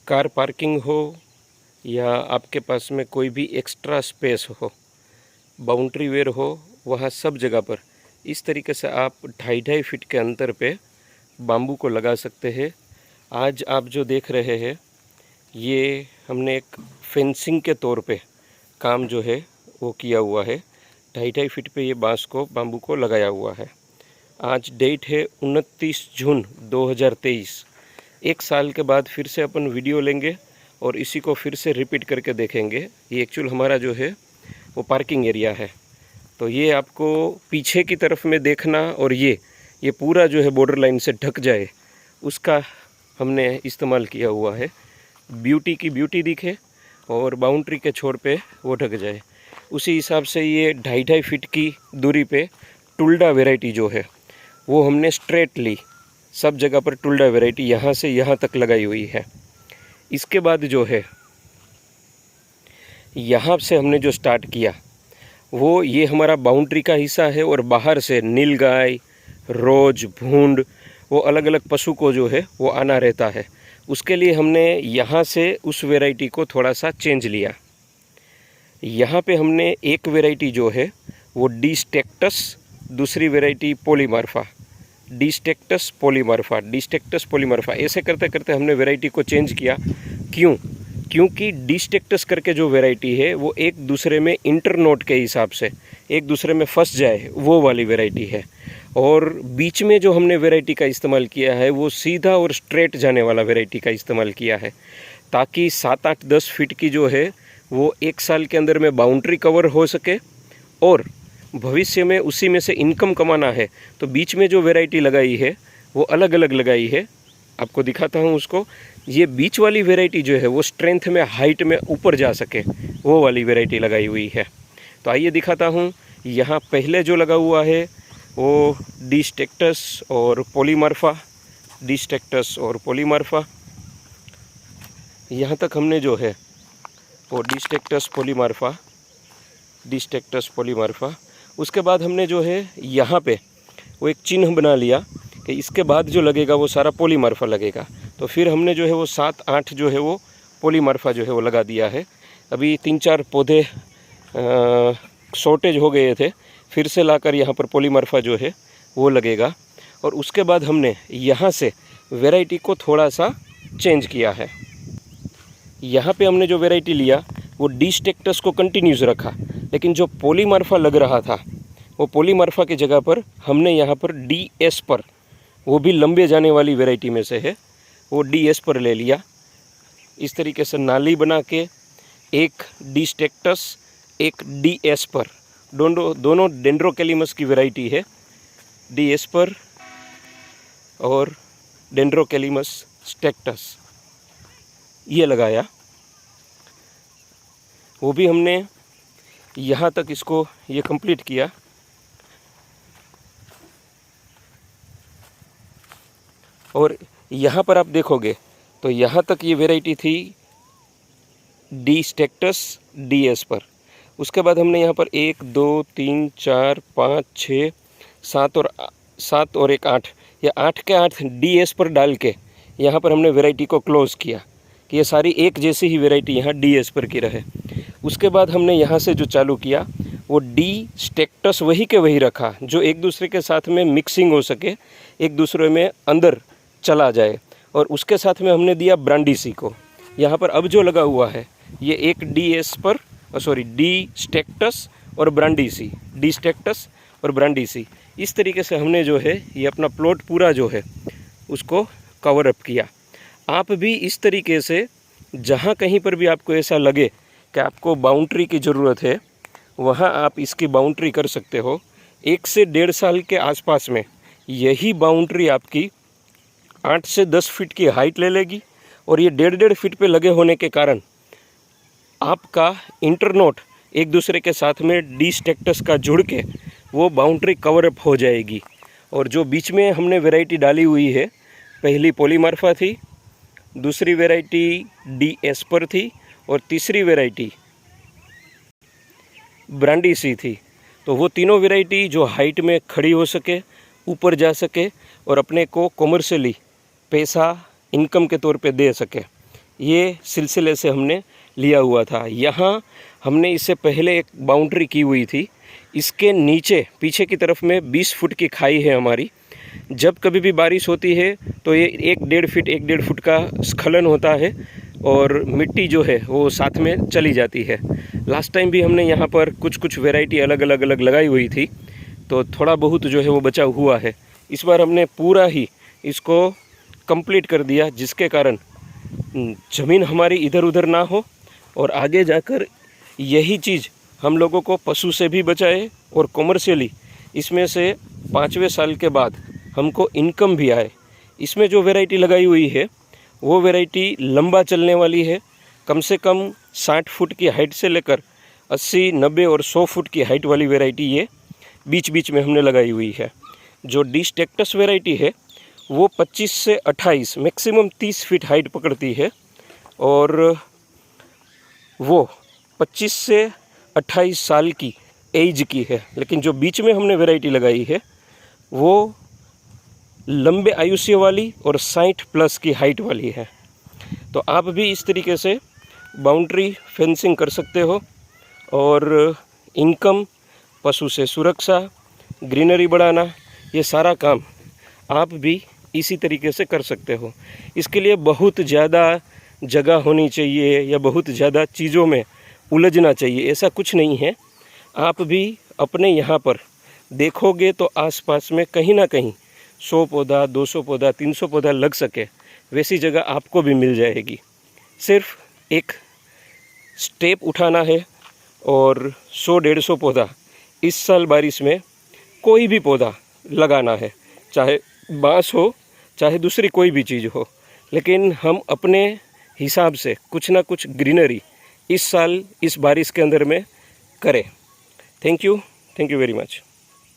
Car parking हो या आपके पास में कोई भी एक्स्ट्रा स्पेस हो, बाउंड्री वेयर हो, वहाँ सब जगह पर इस तरीके से आप 2.5 फीट के अंतर पे बाम्बू को लगा सकते हैं। आज आप जो देख रहे हैं ये हमने एक फेंसिंग के तौर पे काम जो है वो किया हुआ है। 2.5 फीट पे ये बांस को बाम्बू को लगाया हुआ है। आज डेट है 29 जून 2023। एक साल के बाद फिर से अपन वीडियो लेंगे और इसी को फिर से रिपीट करके देखेंगे। ये एक्चुअल हमारा जो है वो पार्किंग एरिया है। तो ये आपको पीछे की तरफ में देखना और ये पूरा जो है बॉर्डर लाइन से ढक जाए, उसका हमने इस्तेमाल किया हुआ है। ब्यूटी की ब्यूटी दिखे और बाउंड्री के छोर पे वो ढक जाए, उसी हिसाब से ये 2.5 फीट की दूरी पे टुल्डा वैरायटी जो है वो हमने स्ट्रेट ली। सब जगह पर टुल्डा वैरायटी यहाँ से यहाँ तक लगाई हुई है। इसके बाद जो है यहाँ से हमने जो स्टार्ट किया वो ये हमारा बाउंड्री का हिस्सा है और बाहर से नीलगाय, रोज, भूंड, वो अलग अलग पशु को जो है वो आना रहता है। उसके लिए हमने यहाँ से उस वैरायटी को थोड़ा सा चेंज लिया। यहाँ पे हमने एक वैरायटी जो है वो डी स्टेक्टस, दूसरी वैरायटी पॉलीमार्फा, डी स्टेक्टस पॉलीमार्फा, ऐसे करते करते हमने वैरायटी को चेंज किया। क्योंकि डी स्टेक्टस करके जो वैरायटी है वो एक दूसरे में इंटरनोट के हिसाब से एक दूसरे में फंस जाए वो वाली वैरायटी है। और बीच में जो हमने वैरायटी का इस्तेमाल किया है वो सीधा और स्ट्रेट जाने वाला वैरायटी का इस्तेमाल किया है, ताकि 7, 8, 10 फीट की जो है वो एक साल के अंदर में बाउंड्री कवर हो सके। और भविष्य में उसी में से इनकम कमाना है तो बीच में जो वैरायटी लगाई है वो अलग अलग लगाई है। आपको दिखाता हूँ उसको। ये बीच वाली वैरायटी जो है वो स्ट्रेंथ में, हाइट में ऊपर जा सके, वो वाली वैरायटी लगाई हुई है। तो आइए दिखाता हूँ। यहाँ पहले जो लगा हुआ है वो डी स्टेक्टस और पॉलीमार्फा, डी स्टेक्टस और पॉलीमार्फा। यहाँ तक हमने जो है वो डी स्टेक्टस पॉलीमार्फा। उसके बाद हमने जो है यहाँ पे वो एक चिन्ह बना लिया कि इसके बाद जो लगेगा वो सारा पॉलीमार्फा लगेगा। तो फिर हमने जो है वो 7, 8 जो है वो पॉलीमार्फा जो है वो लगा दिया है। अभी 3-4 पौधे शॉर्टेज हो गए थे, फिर से लाकर यहाँ पर पॉलीमार्फा जो है वो लगेगा। और उसके बाद हमने यहाँ से वैरायटी को थोड़ा सा चेंज किया है। यहाँ पे हमने जो वैरायटी लिया वो डी स्टेक्टस को कंटिन्यूस रखा, लेकिन जो पॉलीमार्फा लग रहा था वो पॉलीमार्फा की जगह पर हमने यहाँ पर डी एस्पर, वो भी लंबे जाने वाली वैरायटी में से है, वो डी एस्पर ले लिया। इस तरीके से नाली बना के एक डी स्टेक्टस, एक डी एस्पर, दोनों डेंड्रोकेलिमस की वैरायटी है, डी एस्पर और डेंड्रोकेलिमस स्टेक्टस, ये लगाया। वो भी हमने यहाँ तक इसको ये कंप्लीट किया। और यहाँ पर आप देखोगे तो यहाँ तक ये वैरायटी थी डी स्टेक्टस, डी एस्पर। उसके बाद हमने यहाँ पर 1, 2, 3, 4, 5, 6, 7 और एक 8, ये 8 के 8 डी एस्पर डाल के यहाँ पर हमने वैरायटी को क्लोज़ किया कि ये सारी एक जैसी ही वैरायटी यहाँ डी एस्पर की रहे। उसके बाद हमने यहाँ से जो चालू किया वो डी स्टेक्टस वही के वही रखा, जो एक दूसरे के साथ में मिक्सिंग हो सके, एक दूसरे में अंदर चला जाए। और उसके साथ में हमने दिया ब्रांडीसी को। यहाँ पर अब जो लगा हुआ है ये एक डी स्टेक्टस और ब्रांडीसी, डी स्टेक्टस और ब्रांडीसी। इस तरीके से हमने जो है ये अपना प्लॉट पूरा जो है उसको कवर अप किया। आप भी इस तरीके से जहाँ कहीं पर भी आपको ऐसा लगे कि आपको बाउंड्री की ज़रूरत है, वहाँ आप इसकी बाउंड्री कर सकते हो। 1 से 1.5 साल के आसपास में यही बाउंड्री आपकी 8 से 10 फीट की हाइट ले लेगी। और ये 1.5 फीट पे लगे होने के कारण आपका इंटरनोट एक दूसरे के साथ में डी स्टेक्टस का जुड़ के वो बाउंड्री कवर अप हो जाएगी। और जो बीच में हमने वैरायटी डाली हुई है, पहली पॉलीमार्फा थी, दूसरी वैरायटी डी एस्पर थी और तीसरी वैरायटी ब्रांडीसी थी। तो वो तीनों वैरायटी जो हाइट में खड़ी हो सके, ऊपर जा सके और अपने को कॉमर्शियली पैसा इनकम के तौर पे दे सके, ये सिलसिले से हमने लिया हुआ था। यहाँ हमने इससे पहले एक बाउंड्री की हुई थी। इसके नीचे पीछे की तरफ में 20 फुट की खाई है हमारी। जब कभी भी बारिश होती है तो ये 1-1.5 फुट का स्खलन होता है और मिट्टी जो है वो साथ में चली जाती है। लास्ट टाइम भी हमने यहाँ पर कुछ वैरायटी अलग अलग लगाई हुई थी, तो थोड़ा बहुत जो है वो बचा हुआ है। इस बार हमने पूरा ही इसको कंप्लीट कर दिया, जिसके कारण ज़मीन हमारी इधर उधर ना हो और आगे जाकर यही चीज़ हम लोगों को पशु से भी बचाए और कॉमर्शियली इसमें से 5वें साल के बाद हमको इनकम भी आए। इसमें जो वैरायटी लगाई हुई है वो वैरायटी लंबा चलने वाली है। कम से कम 60 फुट की हाइट से लेकर 80, 90 और 100 फुट की हाइट वाली वैरायटी ये बीच बीच में हमने लगाई हुई है। जो डी स्टेक्टस वैरायटी है वो 25 से 28 मैक्सिमम 30 फीट हाइट पकड़ती है और वो 25 से 28 साल की एज की है। लेकिन जो बीच में हमने वैरायटी लगाई है वो लंबे आयुष्य वाली और 60 प्लस की हाइट वाली है। तो आप भी इस तरीके से बाउंड्री फेंसिंग कर सकते हो और इनकम, पशु से सुरक्षा, ग्रीनरी बढ़ाना, ये सारा काम आप भी इसी तरीके से कर सकते हो। इसके लिए बहुत ज़्यादा जगह होनी चाहिए या बहुत ज़्यादा चीज़ों में उलझना चाहिए, ऐसा कुछ नहीं है। आप भी अपने यहाँ पर देखोगे तो आसपास में कहीं ना कहीं 100 पौधा, 200 पौधा, 300 पौधा लग सके, वैसी जगह आपको भी मिल जाएगी। सिर्फ एक स्टेप उठाना है और 100-150 पौधा इस साल बारिश में कोई भी पौधा लगाना है, चाहे बांस हो चाहे दूसरी कोई भी चीज़ हो। लेकिन हम अपने हिसाब से कुछ ना कुछ ग्रीनरी इस साल इस बारिश के अंदर में करें। Thank you very much.